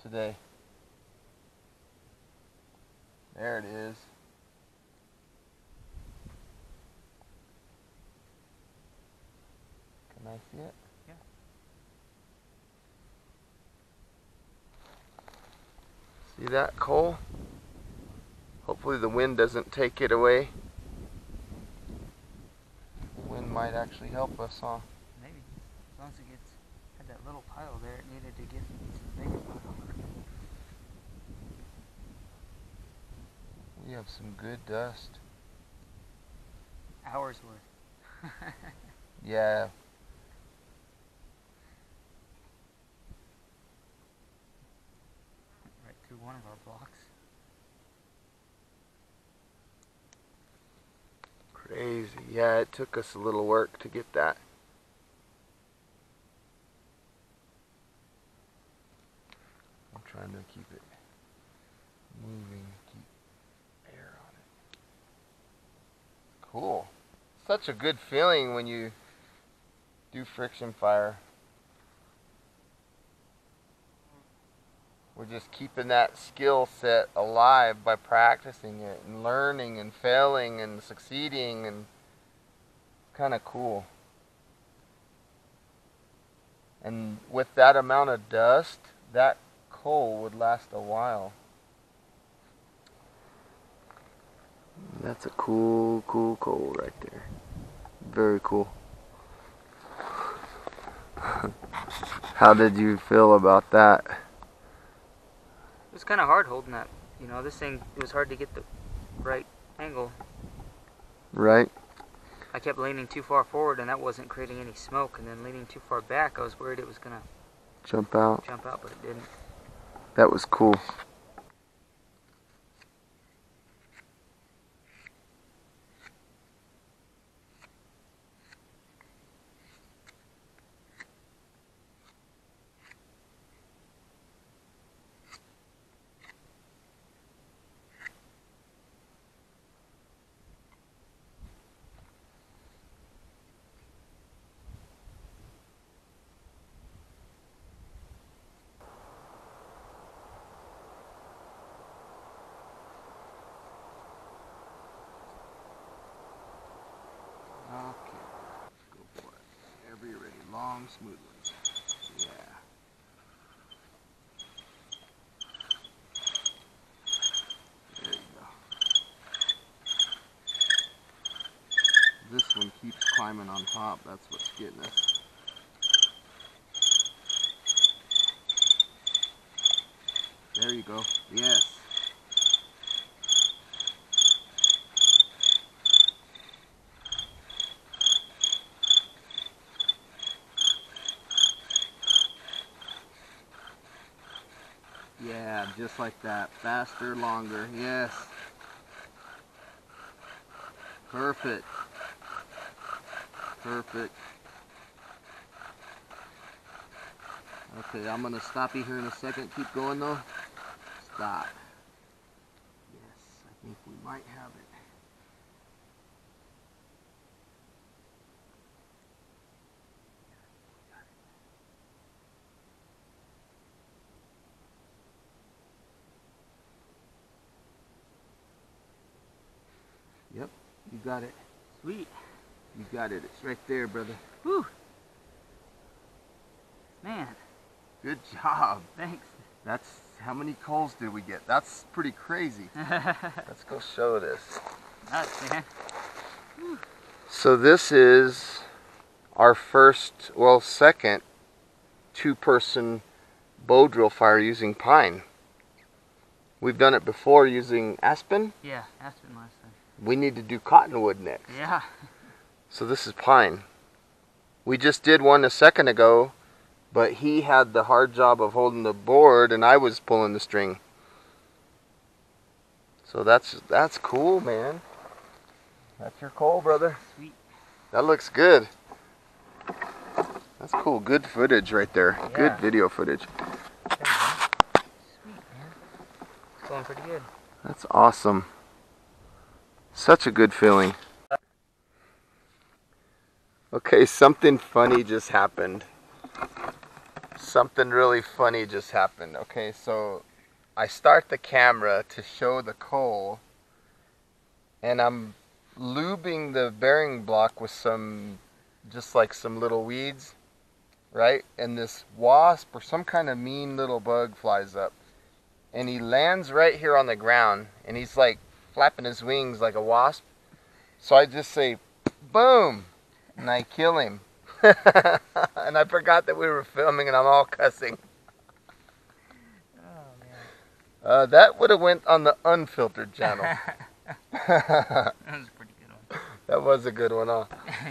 today. There it is. Can I see it? Yeah. See that coal? Hopefully the wind doesn't take it away. The wind might actually help us, huh? Maybe. As long as it gets, had that little pile there, it needed to get some bigger pile. We have some good dust. Hours worth. Yeah. Right through one of our blocks. Crazy. Yeah, it took us a little work to get that. I'm trying to keep it moving, keep air on it. Cool. Such a good feeling when you do friction fire. We're just keeping that skill set alive by practicing it and learning and failing and succeeding, and it's kind of cool. And with that amount of dust, that coal would last a while. That's a cool coal right there. Very cool. How did you feel about that? It was kind of hard holding that. You know, this thing, it was hard to get the right angle. Right? I kept leaning too far forward and that wasn't creating any smoke, and then leaning too far back, I was worried it was going to jump out, but it didn't. That was cool. long, smooth ones. Yeah. There you go. This one keeps climbing on top. That's what's getting us. There you go. Yes. Yeah, just like that. Faster, longer. Yes. Perfect. Perfect. Okay, I'm going to stop you here in a second. Keep going though. Stop. Yes, I think we might have it. Yep, you got it. Sweet. You got it. It's right there, brother. Whew. Man. Good job. Thanks. That's, how many calls did we get? That's pretty crazy. Let's go show this. Nuts, man. Whew. So this is our first, well, second two-person bow drill fire using pine. We've done it before using aspen. Yeah, aspen last time. We need to do cottonwood next. Yeah. So this is pine. We just did one a second ago, but he had the hard job of holding the board and I was pulling the string. So that's cool, man. That's your call, brother. Sweet. That looks good. That's cool. Good footage right there. Yeah. Good video footage. There we go. Sweet, man. It's going pretty good. That's awesome. Such a good feeling. Okay, something funny just happened. Something really funny just happened. Okay, so I start the camera to show the coal, and I'm lubing the bearing block with some, just like some little weeds, right? And this wasp or some kind of mean little bug flies up, and he lands right here on the ground, and he's like flapping his wings like a wasp. So I just say, boom, and I kill him. And I forgot that we were filming and I'm all cussing. Oh, man. That would have went on the unfiltered channel. That was a pretty good one. That was a good one, huh?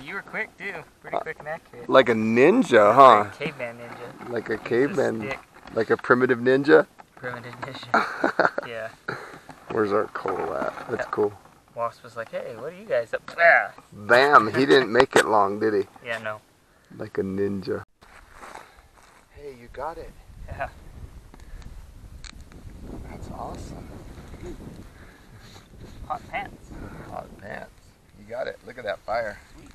You were quick too. Pretty quick and accurate. Like a ninja, huh? Like a caveman ninja. Like a Use a caveman. stick. Like a primitive ninja. Primitive ninja. Yeah. Where's our coal at? That's cool. Wasp was like, hey, what are you guys up? Ah. Bam! He didn't make it long, did he? Yeah, no. Like a ninja. Hey, you got it. Yeah. That's awesome. Hot pants. Hot pants. You got it. Look at that fire. Sweet.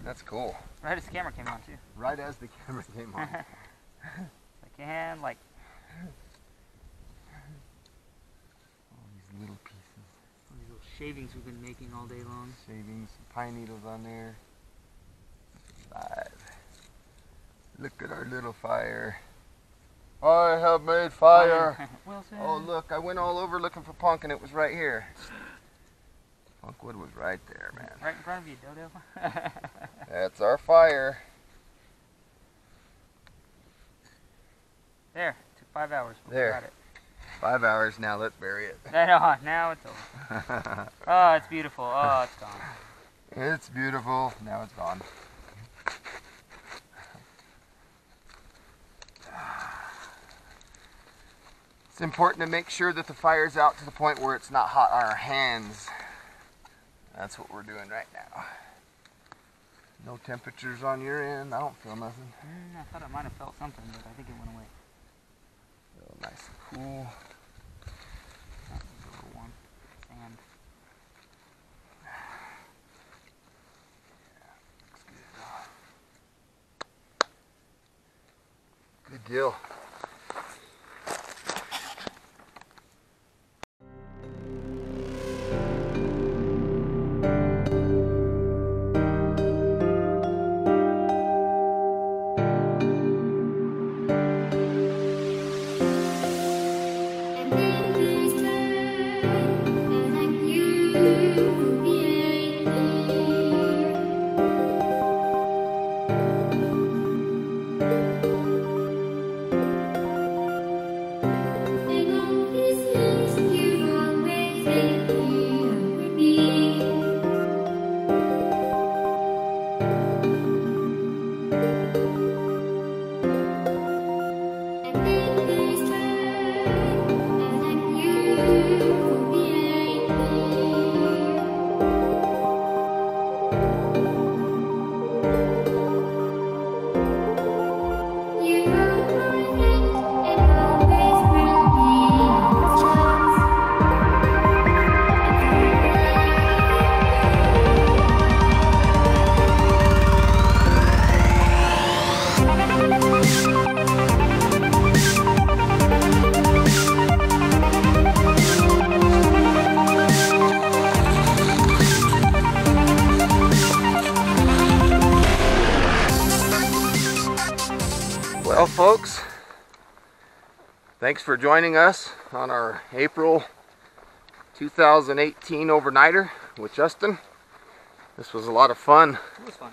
That's cool. Right as the camera came on too. Right as the camera came on. Like your hand, like. All these little pieces. All these little shavings we've been making all day long. Shavings, pine needles on there. Live. Look at our little fire. I have made fire. Wilson. Oh look, I went all over looking for punk and it was right here. Punkwood was right there, man. Right in front of you, Dodo. That's our fire. There. It took 5 hours. But There. We got it. 5 hours now, let's bury it. No, now it's over. Oh, it's beautiful. Oh, it's gone. It's beautiful. Now it's gone. It's important to make sure that the fire's out to the point where it's not hot on our hands. That's what we're doing right now. No temperatures on your end. I don't feel nothing. I thought I might have felt something, but I think it went away. Real nice and cool. That was a little warm. Sand. Yeah, looks good. Good deal. Well, folks, thanks for joining us on our April 2018 overnighter with Justin. This was a lot of fun. It was fun.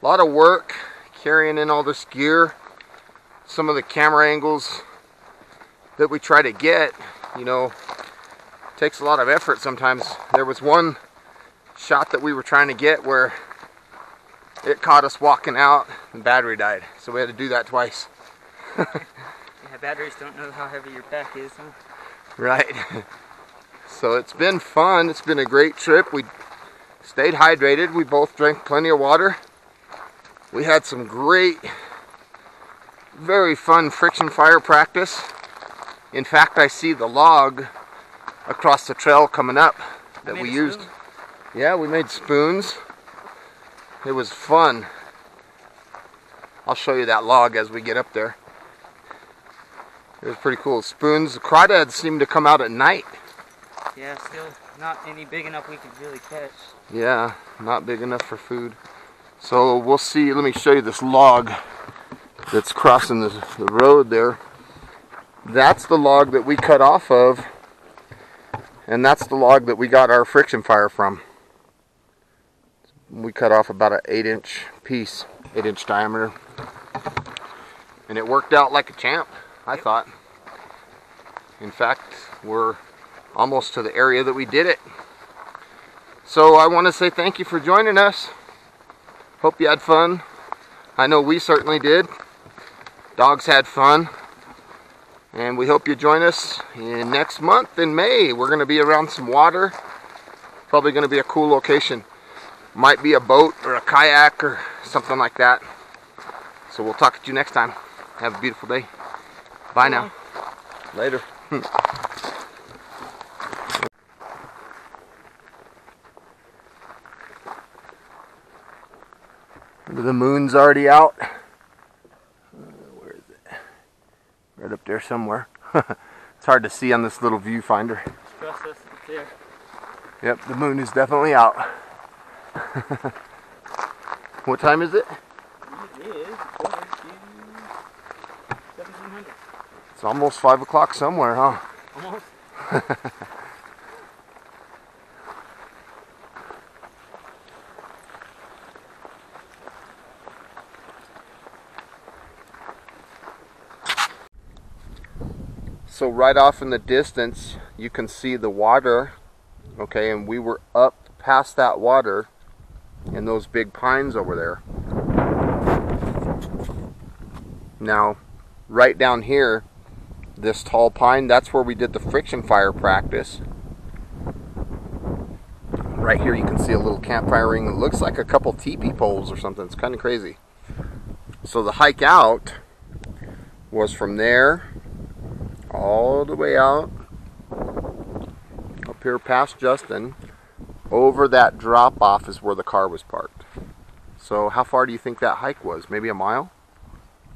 A lot of work carrying in all this gear. Some of the camera angles that we try to get, you know, takes a lot of effort sometimes. There was one shot that we were trying to get where it caught us walking out and battery died, so we had to do that twice. Yeah, batteries don't know how heavy your pack is, huh? Right. So it's been fun. It's been a great trip. We stayed hydrated. We both drank plenty of water. We had some great, very fun friction fire practice. In fact, I see the log across the trail coming up that we used. Yeah, we made spoons. It was fun. I'll show you that log as we get up there. It was pretty cool. Spoons. The crawdads seem to come out at night. Yeah, still not any big enough we could really catch. Yeah, not big enough for food. So we'll see. Let me show you this log that's crossing the road there. That's the log that we cut off of, and that's the log that we got our friction fire from. We cut off about an 8-inch piece, 8-inch diameter, and it worked out like a champ, I thought. In fact, we're almost to the area that we did it. So I want to say thank you for joining us. Hope you had fun. I know we certainly did. Dogs had fun. And we hope you join us next month in May. We're going to be around some water. Probably going to be a cool location. Might be a boat or a kayak or something like that. So we'll talk to you next time. Have a beautiful day. Bye now. Later. The moon's already out. Where is it? Right up there somewhere. It's hard to see on this little viewfinder. Trust us, it's there. Yep, the moon is definitely out. What time is it? It is 1700. It's almost 5 o'clock somewhere, huh? Almost. So right off in the distance, you can see the water, okay, and we were up past that water in those big pines over there. Now, right down here, this tall pine, that's where we did the friction fire practice. Right here you can see a little campfire ring. It looks like a couple teepee poles or something. It's kind of crazy. So the hike out was from there all the way out up here past Justin. Over that drop off is where the car was parked. So how far do you think that hike was? Maybe a mile?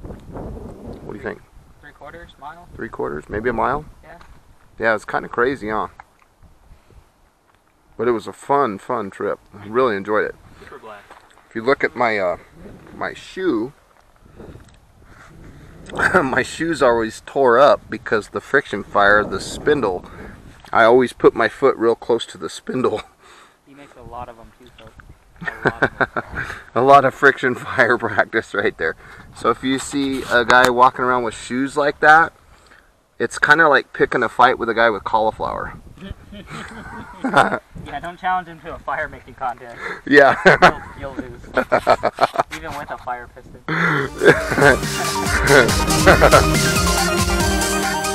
What do you think? 3/4 mile? 3/4? Maybe a mile? Yeah. Yeah, it's kind of crazy, huh? But it was a fun trip. I really enjoyed it. Super glad. If you look at my my shoe, my shoes are always tore up because the friction fire, the spindle, I always put my foot real close to the spindle. He makes a lot of them too, folks. A lot of them. A lot of friction fire practice right there. So if you see a guy walking around with shoes like that, it's kind of like picking a fight with a guy with cauliflower. Yeah, don't challenge him to a fire making contest. Yeah. You'll lose. Even with a fire piston.